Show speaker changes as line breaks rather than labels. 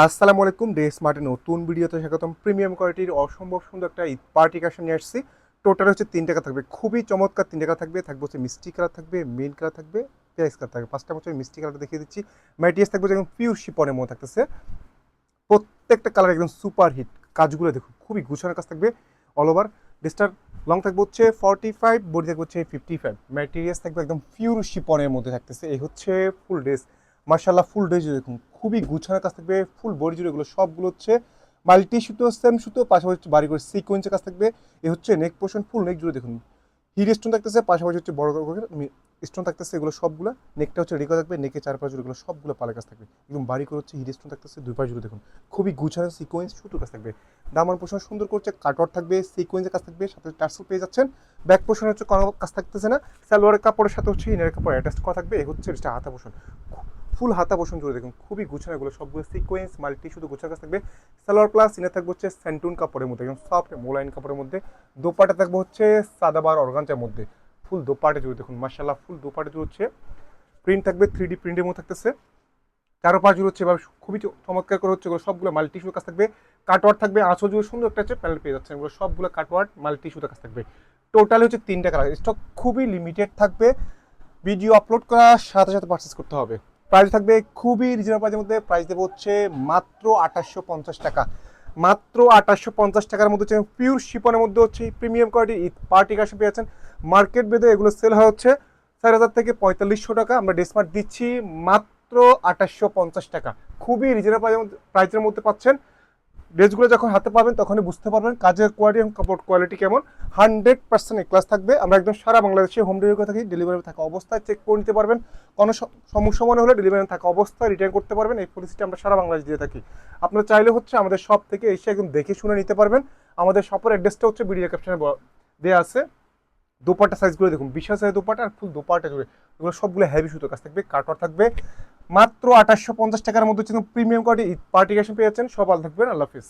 আসসালামু আলাইকুম, ডে স্মার্টের নতুন ভিডিওতে স্বাগতম। প্রিমিয়াম কোয়ালিটির অসম্ভব সুন্দর একটা ঈদ পার্টি কালেকশন নিয়ে আসছি। টোটাল হচ্ছে 3 টাকা থাকবে, খুবই চমৎকার 3 টাকা থাকবে। থাকবে হচ্ছে মিষ্টি কালার থাকবে, মেন কালার থাকবে, পেঁয়াজ কালার থাকবে। ফার্স্ট টাইম হচ্ছে মিষ্টি কালারটা দেখিয়ে দিচ্ছি। ম্যাটিয়াস থাকবে যেমন পিওর শিপনের মতো থাকতেছে। প্রত্যেকটা কালার একদম সুপার হিট। কাজগুলো দেখুন খুবই গুছানোর কাজ থাকবে অল ওভার। ড্রেসটার লং থাকবে হচ্ছে 45, বডি থাকবে হচ্ছে 55। ম্যাটেরিয়ালস থাকবে একদম পিওর শিপনের মধ্যে থাকতেছে। এই হচ্ছে ফুল ড্রেস। মার্শাল্লাহ ফুল ড্রেস দেখুন খুবই গুছানোর কাজ থাকবে। ফুল বডি জুড়ে এগুলো সবগুলো হচ্ছে মাল্টি সুতো, সেম সুতো, পাশাপাশি হচ্ছে বাড়ি করে সিকোয়েন্সের কাজ থাকবে। এ হচ্ছে নেক পোর্শন, ফুল নেক জুড়ে দেখুন হির স্টোন থাকতেছে, পাশাপাশি হচ্ছে বড় স্টোন থাকতেছে। এগুলো সবগুলো নেকটা হচ্ছে রিকো থাকবে, নেকে চারপাশ জুড়ে এগুলো সবগুলো পালের কাজ থাকবে। একদম বাড়ি করে হচ্ছে হির স্টোন থাকতেছে দুই পাশ জুড়ে দেখুন খুবই গুছানো সিকোয়েন্স সুতোর কাজ থাকবে। দামান পোর্শন সুন্দর করছে, কাটওয়ার্ক থাকবে, সিকোয়েন্সের কাজ থাকবে, সাথে টার্সেল পেয়ে যাচ্ছেন। ব্যাক পোর্শন হচ্ছে কোনো কাজ থাকতেছে না, সালোয়ারের কাপড়ের সাথে হচ্ছে ইনারের কাপড় অ্যাটাচ করা থাকবে। এই হচ্ছে এটা হাতা পোর্শন, ফুল হাতা পোর্শন জুড়ে দেখুন খুবই গুছানো, এগুলো সবগুলো সিকোয়েন্স মাল্টি শুধু গোছার কাজ থাকবে। সালোয়ার প্লাস ইনার থাকবে হচ্ছে স্যান্টুন কাপড়ের মধ্যে, একদম সফট মোলাইন কাপড়ের মধ্যে। দোপাটা থাকবে হচ্ছে সাদাবার অর্গানজার মধ্যে। ফুল দোপাটা জুড়ে দেখুন মার্শাল্লাহ, ফুল দোপাটা জুড়ে হচ্ছে প্রিন্ট থাকবে 3D প্রিন্টের মধ্যে থাকতেছে। চারো পাঁচ জুড়ে হচ্ছে এবার খুবই চমৎকার করে হচ্ছে এগুলো সবগুলো মাল্টি সুতো কাজ থাকবে। কাটওয়ার্ক থাকবে, আঁচল জুড়ে সুন্দর একটা হচ্ছে প্যানেল পেয়ে যাচ্ছে। এগুলো সবগুলো কাটওয়ার্ক মাল্টি সুতো কাজ থাকবে। টোটাল হচ্ছে 3 টাকা লাগে। স্টক খুবই লিমিটেড থাকবে, ভিডিও আপলোড করার সাথে সাথে পারচেস করতে হবে। প্রাইস থাকবে খুবই রিজনেবল প্রাইসের মধ্যে। প্রাইস দেবো হচ্ছে মাত্র 2850 টাকা। মাত্র 2850 টাকার মধ্যে হচ্ছে পিওর শিপনের মধ্যে হচ্ছে প্রিমিয়াম কোয়ালিটি ঈদ পার্টি কাশে পেয়েছেন। মার্কেট বেঁধে এগুলো সেল হয় হচ্ছে 4000 থেকে 4500 টাকা। আমরা ডেসমার্ট দিচ্ছি মাত্র 2850 টাকা। খুবই রিজনেবল প্রাইসের মধ্যে পাচ্ছেন। ড্রেসগুলো যখন হাতে পাবেন তখনই বুঝতে পারবেন কাজের কোয়ালিটি এবং কাপড় কোয়ালিটি কেমন। 100% ক্লাস থাকবে। আমরা একদম সারা বাংলাদেশে হোম ডেলিভারি করে থাকি। ডেলিভারি থাকা অবস্থায় চেক করে নিতে পারবেন। কোনো সমস্যা মনে হলে ডেলিভারি থাকা অবস্থায় রিটার্ন করতে পারবেন। এই পলিসিটা আমরা সারা বাংলাদেশ দিয়ে থাকি। আপনারা চাইলে হচ্ছে আমাদের শপ থেকে এসে একদম দেখে শুনে নিতে পারবেন। আমাদের শপের অ্যাড্রেসটা হচ্ছে ভিডিও ক্যাপশনে দেওয়া আছে। দোপাট্টা সাইজগুলো দেখুন, বিশাল সাইজ দোপাট্টা আর ফুল দোপাট্টা জুড়ে এগুলো সবগুলো হেভি সুতো কাজ থাকবে, কাটওয়ার্ক থাকবে। মাত্র 2850 টাকার মধ্যে প্রিমিয়াম কোয়ালিটি পার্টি কালেকশন পেয়ে যাচ্ছেন। সব ভালো থাকবেন, আল্লাহ হাফিজ।